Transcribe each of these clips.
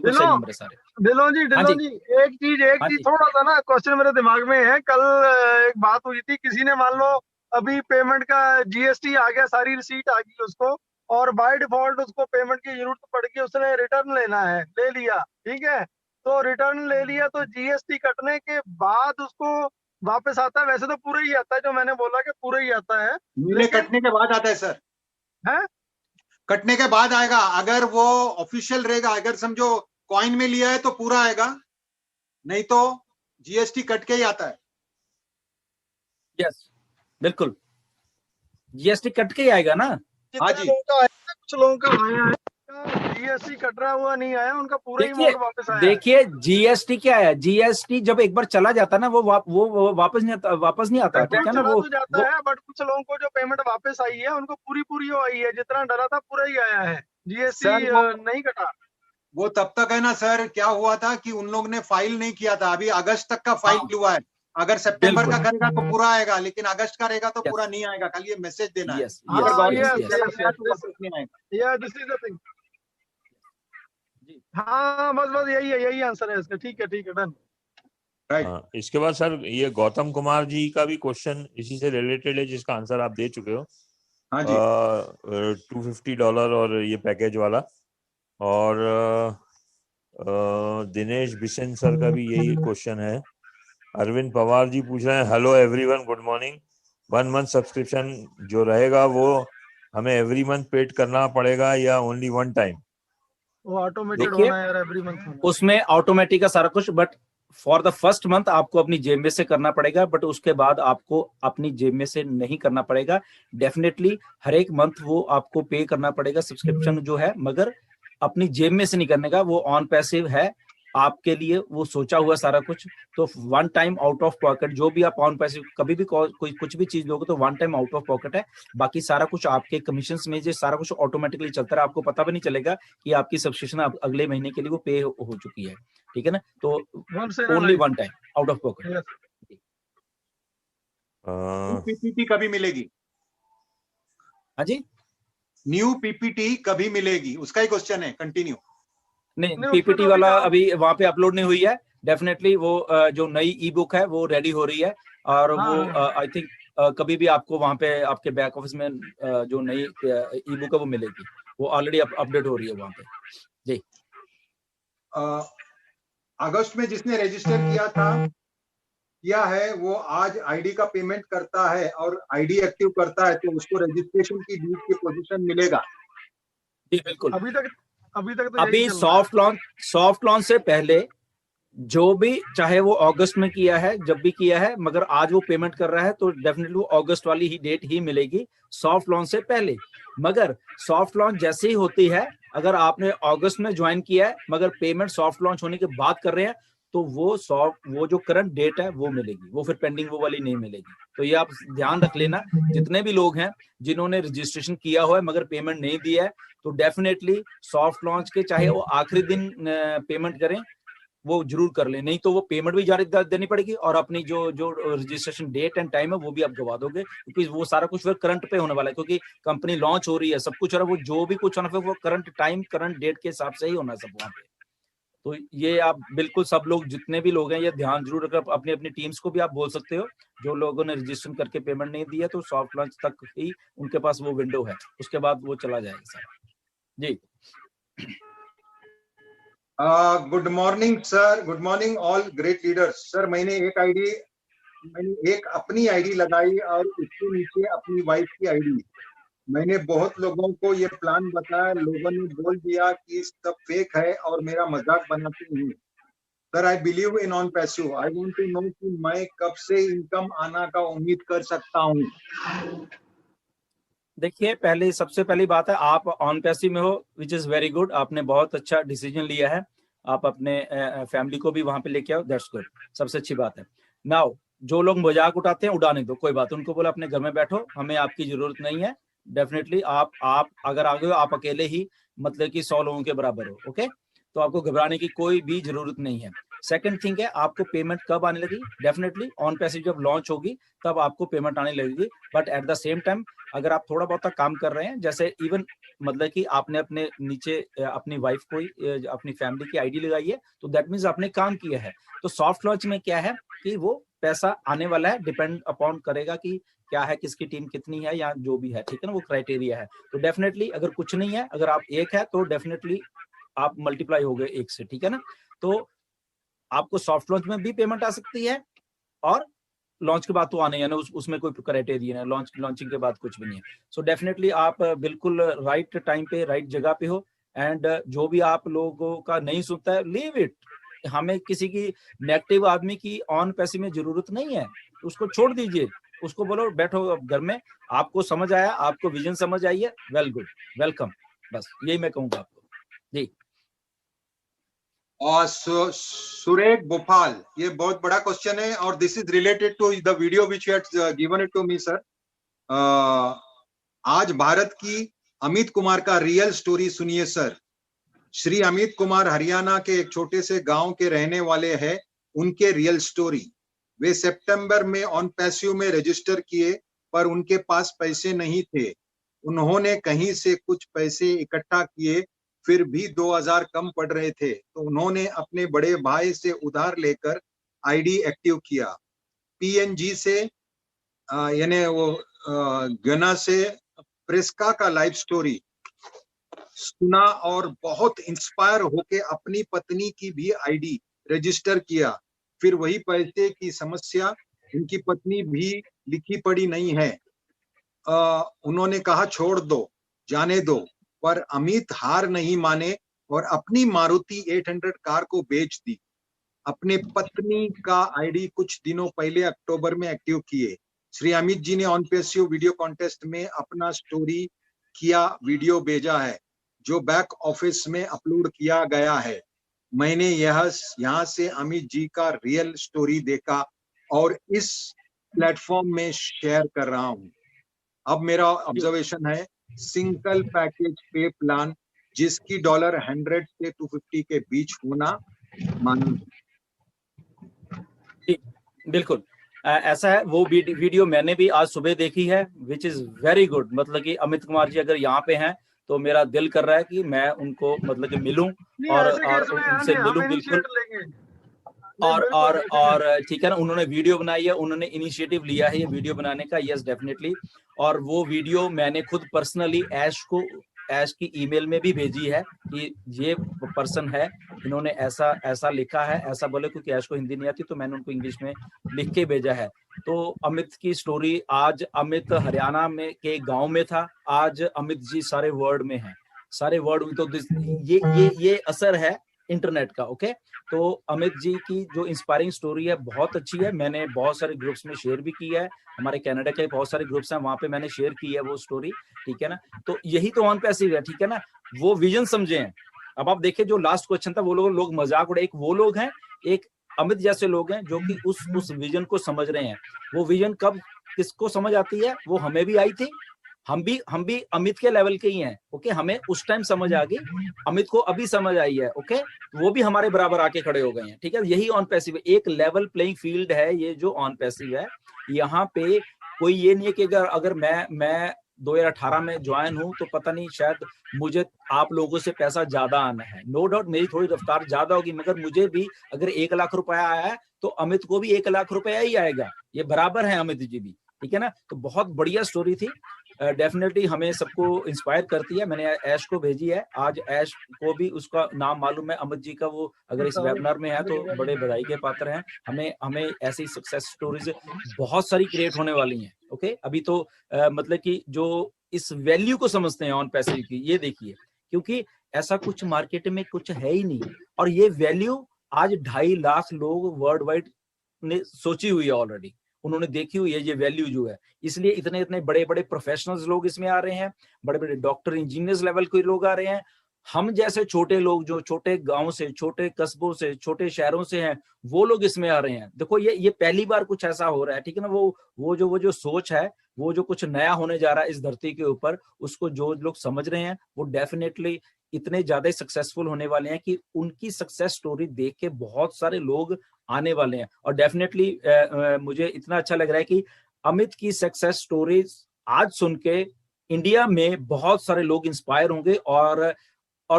कुछ सही नंबर है सारे। दिलों जी हाँ जी, एक हाँ चीज जी। थोड़ा सा ना क्वेश्चन मेरे दिमाग में है। कल एक बात हुई थी, किसी ने मान लो अभी पेमेंट का जीएसटी आ गया, सारी रिसीट आ गई उसको, और बाय डिफॉल्ट उसको पेमेंट की जरूरत पड़ गई, उसने रिटर्न लेना है, ले लिया, ठीक है। तो रिटर्न ले लिया तो जीएसटी कटने के बाद उसको वापस आता है, वैसे तो पूरा ही आता है, जो मैंने बोला कि पूरा ही आता है, महीने लेकिन कटने के बाद आता है सर, है कटने के बाद आएगा। अगर वो ऑफिशियल रहेगा, अगर समझो कॉइन में लिया है तो पूरा आएगा, नहीं तो जीएसटी कट के ही आता है। यस, बिल्कुल, जीएसटी कट के ही आएगा ना। हाँ कितने जी, लोगों का आया है, कुछ लोगों का आया है, जीएसटी कट रहा हुआ नहीं आया, उनका पूरा ही देखिए, अमाउंट वापस आया है। देखिए जीएसटी क्या है, जीएसटी जब एक बार चला जाता है ना, वो वापस नहीं आता, वापस नहीं आता, ठीक पेमेंट है ना। चला वो तो जाता वो है, बट कुछ लोगों को जो पेमेंट वापस आई है उनको पूरी पूरी आई है, जितना डरा था पूरा ही आया है, जीएसटी सर नहीं कटा। वो तब तक है ना सर। क्या हुआ था कि उन लोग ने फाइल नहीं किया था, अभी अगस्त तक का फाइल हाँ, हुआ है। अगर सितंबर का बिल्कुल, करेगा तो पूरा आएगा, लेकिन अगस्त का रहेगा तो यस पूरा नहीं आएगा। कल ये मैसेज देना है, यस अगर यस हाँ यस गवर्नमेंट यस को यस चला यस गया तो यस, वापस नहीं आएगा। This is the thing. जी। हाँ बस बस यही है, यही आंसर है इसका। ठीक है, डन। राइट। हाँ, इसके बाद सर ये गौतम कुमार जी का भी क्वेश्चन इसी से रिलेटेड है, जिसका आंसर आप दे चुके हो। हाँ जी, $250 और ये पैकेज वाला। और दिनेश बिशन सर का भी यही क्वेश्चन है। अरविंद पवार जी पूछ रहे हैं, hello everyone, good morning. 1 month subscription जो रहेगा वो हमें एवरी मंथ पेड करना पड़ेगा या ओनली वन टाइम? वो ऑटोमेटेड देखिए, होना है यार, एवरी मंथ होना। उसमें ऑटोमेटिक का सारा कुछ, but for the first month आपको अपनी जेब में से करना पड़ेगा, बट उसके बाद आपको अपनी जेब में से नहीं करना पड़ेगा। डेफिनेटली हर एक मंथ वो आपको पे करना पड़ेगा सब्सक्रिप्शन जो है, मगर अपनी जेब में से नहीं करने का, वो ऑन पैसिव है आपके लिए, वो सोचा हुआ सारा कुछ। तो one time out of pocket, जो भी आप ऑन पैसिव कभी भी कोई कुछ भी चीज लोगे तो one time out of pocket है। बाकी सारा कुछ आपके कमीशन में जो सारा कुछ ऑटोमेटिकली चलता है, आपको पता भी नहीं चलेगा कि आपकी सब्सक्रिप्शन अगले महीने के लिए वो पे हो चुकी है, ठीक है ना। तो only one time out of pocket. PPT कभी मिलेगी? हाँ जी, न्यू पीपीटी कभी मिलेगी, उसका ही क्वेश्चन है, कंटिन्यू। नहीं नहीं, उसमें पीपीटी तो वाला अभी अभी वहां पे अपलोड नहीं हुई है। डेफिनेटली वो जो नई ई बुक है वो रेडी हो रही है, और हाँ वो हाँ आई थिंक कभी भी आपको वहां पे आपके बैक ऑफिस में जो नई ई बुक है वो मिलेगी। वो ऑलरेडी अपडेट हो रही है वहां पे। जी, अगस्त में जिसने रजिस्टर किया है वो आज आईडी का पेमेंट करता है और आईडी एक्टिव करता है तो उसको रजिस्ट्रेशन की ड्यूट की पोजीशन मिलेगा। जी बिल्कुल। अभी तक तो यही अभी चल रहा है। सॉफ्ट लॉन्च से पहले जो भी, चाहे वो अगस्त में किया है, जब भी किया है, मगर आज वो पेमेंट कर रहा है तो डेफिनेटली वो अगस्त वाली ही डेट ही मिलेगी सॉफ्ट लॉन्च से पहले। मगर सॉफ्ट लॉन्च जैसे ही होती है, अगर आपने अगस्त में ज्वाइन किया है मगर पेमेंट सॉफ्ट लॉन्च होने के बाद कर रहे हैं, तो वो जो करंट डेट है वो मिलेगी, वो फिर पेंडिंग वो वाली नहीं मिलेगी। तो ये आप ध्यान रख लेना, जितने भी लोग हैं जिन्होंने रजिस्ट्रेशन किया हुआ है मगर पेमेंट नहीं दिया है, तो डेफिनेटली सॉफ्ट लॉन्च के चाहे वो आखिरी दिन पेमेंट करें, वो जरूर कर ले, नहीं तो वो पेमेंट भी जारी देनी पड़ेगी और अपनी जो जो रजिस्ट्रेशन डेट एंड टाइम है वो भी आप गवा दोगे, क्योंकि वो सारा कुछ फिर करंट पे होने वाला है, क्योंकि कंपनी लॉन्च हो रही है, सब कुछ हो रहा है, वो जो भी कुछ होना है वो करंट टाइम करंट डेट के हिसाब से ही होना है सब वहां पे। तो ये आप बिल्कुल सब लोग जितने भी लोग हैं ये ध्यान जरूर रखकर अपनी अपनी टीम्स को भी आप बोल सकते हो, जो लोगों ने रजिस्ट्रेशन करके पेमेंट नहीं दिया तो सॉफ्ट लॉन्च तक ही उनके पास वो विंडो है, उसके बाद वो चला जाएगा सर। जी, good morning sir, good morning all great leaders. Sir मैंने एक अपनी आईडी लगाई और उसके नीचे अपनी वाइफ की आईडी। मैंने बहुत लोगों को ये प्लान बताया, लोगों ने बोल दिया कि सब फेक है और मेरा मजाक बनाते हैं। Sir I believe in on passive, I want to know कि मैं कब से इनकम आना का उम्मीद कर सकता हूँ। देखिए, पहले सबसे पहली बात है आप ऑन पैसिव में हो, विच इज वेरी गुड, आपने बहुत अच्छा डिसीजन लिया है, आप अपने फैमिली को भी वहां पे लेके आओ, दैट्स गुड, सबसे अच्छी बात है। नाउ जो लोग मजाक उठाते हैं उड़ाने दो, कोई बात, उनको बोला अपने घर में बैठो, हमें आपकी जरूरत नहीं है। डेफिनेटली आप अगर आ गए हो, आप अकेले ही मतलब कि 100 लोगों के बराबर हो, ओके, तो आपको घबराने की कोई भी जरूरत नहीं है। सेकंड थिंग है आपको पेमेंट कब आने लगी, डेफिनेटली ऑन पैसिव जब लॉन्च होगी तब आपको पेमेंट आने लगेगी। But at the same time अगर आप थोड़ा बहुत काम कर रहे हैं, जैसे इवन मतलब कि आपने अपने नीचे अपनी वाइफ को अपनी फैमिली की आईडी लगाई है, तो दैट मीन्स आपने काम किया है। तो सॉफ्ट लॉन्च में क्या है कि वो पैसा आने वाला है, डिपेंड अपॉन करेगा कि क्या है, किसकी टीम कितनी है या जो भी है, ठीक है ना, वो क्राइटेरिया है। तो डेफिनेटली अगर कुछ नहीं है, अगर आप एक है तो डेफिनेटली आप मल्टीप्लाई हो गए एक से, ठीक है ना। तो आपको सॉफ्ट लॉन्च में भी पेमेंट आ सकती है और लॉन्च के बाद तो आने, यानी उसमें कोई क्राइटेरिया है, लॉन्चिंग के बाद कुछ भी नहीं है। सो डेफिनेटली आप बिल्कुल राइट टाइम पे राइट जगह पे हो। एंड जो भी आप लोगों का नहीं सुनता है, लीव इट। हमें किसी की नेगेटिव आदमी की ऑन पैसिव में जरूरत नहीं है, उसको छोड़ दीजिए, उसको बोलो बैठो घर में, आपको समझ आया, आपको विजन समझ आई है, वेल गुड, वेलकम, बस यही मैं कहूंगा आपको जी। और सुरेख भोपाल, ये बहुत बड़ा क्वेश्चन है और this is related to the video which you had given it to me sir. आज भारत की अमित कुमार का रियल स्टोरी सुनिए सर। श्री अमित कुमार हरियाणा के एक छोटे से गांव के रहने वाले हैं, उनके रियल स्टोरी। वे सितंबर में ऑन पैसिव में रजिस्टर किए पर उनके पास पैसे नहीं थे। उन्होंने कहीं से कुछ पैसे इकट्ठा किए, फिर भी 2000 कम पड़ रहे थे, तो उन्होंने अपने बड़े भाई से उधार लेकर आईडी एक्टिव किया। पीएनजी से यानी वो गना से प्रेस्का का लाइफ स्टोरी सुना और बहुत इंस्पायर होके अपनी पत्नी की भी आईडी रजिस्टर किया। फिर वही पैसे की समस्या, उनकी पत्नी भी लिखी पड़ी नहीं है। उन्होंने कहा छोड़ दो, जाने दो, पर अमित हार नहीं माने और अपनी मारुति 800 कार को बेच दी। अपने पत्नी का आईडी कुछ दिनों पहले अक्टूबर में एक्टिव किए। श्री अमित जी ने ऑन पैसिव वीडियो कॉन्टेस्ट में अपना स्टोरी किया वीडियो भेजा है, जो बैक ऑफिस में अपलोड किया गया है। मैंने यहाँ से अमित जी का रियल स्टोरी देखा और इस प्लेटफॉर्म में शेयर कर रहा हूँ। अब मेरा ऑब्जर्वेशन है, सिंगल पैकेज पे प्लान जिसकी $100 से 250 के बीच होना मानूं। बिल्कुल ऐसा है। वो वीडियो मैंने भी आज सुबह देखी है, विच इज वेरी गुड। मतलब कि अमित कुमार जी अगर यहाँ पे हैं तो मेरा दिल कर रहा है कि मैं उनको मतलब कि मिलूं और उनसे मिलूं बिल्कुल। और ठीक है ना, उन्होंने वीडियो बनाई है, उन्होंने इनिशिएटिव लिया है ये वीडियो बनाने का, यस डेफिनेटली। और वो वीडियो मैंने खुद पर्सनली ऐश की ईमेल में भी भेजी है कि ये पर्सन है, इन्होंने ऐसा लिखा है, ऐसा बोले, क्योंकि ऐश को हिंदी नहीं आती तो मैंने उनको इंग्लिश में लिख के भेजा है। तो अमित की स्टोरी, आज अमित हरियाणा में के गांव में था, आज अमित जी सारे वर्ल्ड में हैं, सारे वर्ल्ड में। तो ये असर है इंटरनेट का। ओके, तो अमित जी की जो इंस्पायरिंग स्टोरी है बहुत अच्छी है, मैंने बहुत सारे ग्रुप्स में शेयर भी की है, हमारे कनाडा के बहुत सारे ग्रुप्स हैं वहां पे मैंने शेयर की है वो स्टोरी, ठीक है ना। तो यही तो ऑन पैसिव है, ठीक है ना, वो विजन समझे हैं। अब आप देखिए जो लास्ट क्वेश्चन था, वो लोग मजाक उड़े, एक वो लोग हैं, एक अमित जैसे लोग हैं जो कि उस विजन को समझ रहे हैं। वो विजन कब किसको समझ आती है, वो हमें भी आई थी, हम भी अमित के लेवल के ही हैं। ओके, हमें उस टाइम समझ आ गई, अमित को अभी समझ आई है। ओके, वो भी हमारे बराबर आके खड़े हो गए हैं, ठीक है। यही ऑन पैसिव है, एक लेवल प्लेइंग फील्ड है ये जो ऑन पैसिव है। यहाँ पे कोई ये नहीं है कि अगर मैं 2018 में ज्वाइन हूं तो पता नहीं शायद मुझे आप लोगों से पैसा ज्यादा आना है। नो डाउट मेरी थोड़ी रफ्तार ज्यादा होगी, मगर मुझे भी अगर 1 लाख रुपया आया है तो अमित को भी 1 लाख रुपया ही आएगा, ये बराबर है अमित जी भी, ठीक है ना। तो बहुत बढ़िया स्टोरी थी, डेफिनेटली हमें सबको इंस्पायर करती है। मैंने ऐश को भेजी है, आज ऐश को भी उसका नाम मालूम है अमित जी का, वो अगर इस वेबिनार में है तो बड़े बधाई के पात्र हैं। हमें ऐसी सक्सेस स्टोरीज बहुत सारी क्रिएट होने वाली हैं। ओके, अभी तो मतलब कि जो इस वैल्यू को समझते हैं ऑन पैसिव की, ये देखिए, क्योंकि ऐसा कुछ मार्केट में कुछ है ही नहीं, और ये वैल्यू आज 2.5 लाख लोग वर्ल्ड वाइड ने सोची हुई है ऑलरेडी, उन्होंने देखी हुई है ये वैल्यू जो है। इसलिए इतने बड़े बड़े प्रोफेशनल्स लोग इसमें आ रहे हैं, बड़े बड़े डॉक्टर इंजीनियर्स लेवल के लोग आ रहे हैं। हम जैसे छोटे लोग जो छोटे गांव से, छोटे कस्बों से, छोटे शहरों से हैं, वो लोग इसमें आ रहे हैं। देखो ये पहली बार कुछ ऐसा हो रहा है, ठीक है ना। वो जो सोच है, वो जो कुछ नया होने जा रहा है इस धरती के ऊपर, उसको जो लोग समझ रहे हैं वो डेफिनेटली इतने ज्यादा सक्सेसफुल होने वाले हैं कि उनकी सक्सेस स्टोरी देख के बहुत सारे लोग आने वाले हैं। और डेफिनेटली मुझे इतना अच्छा लग रहा है कि अमित की सक्सेस स्टोरी आज सुन के इंडिया में बहुत सारे लोग इंस्पायर होंगे और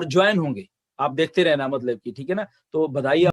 ज्वाइन होंगे। आप देखते रहना, मतलब कि ठीक है ना। तो बधाई।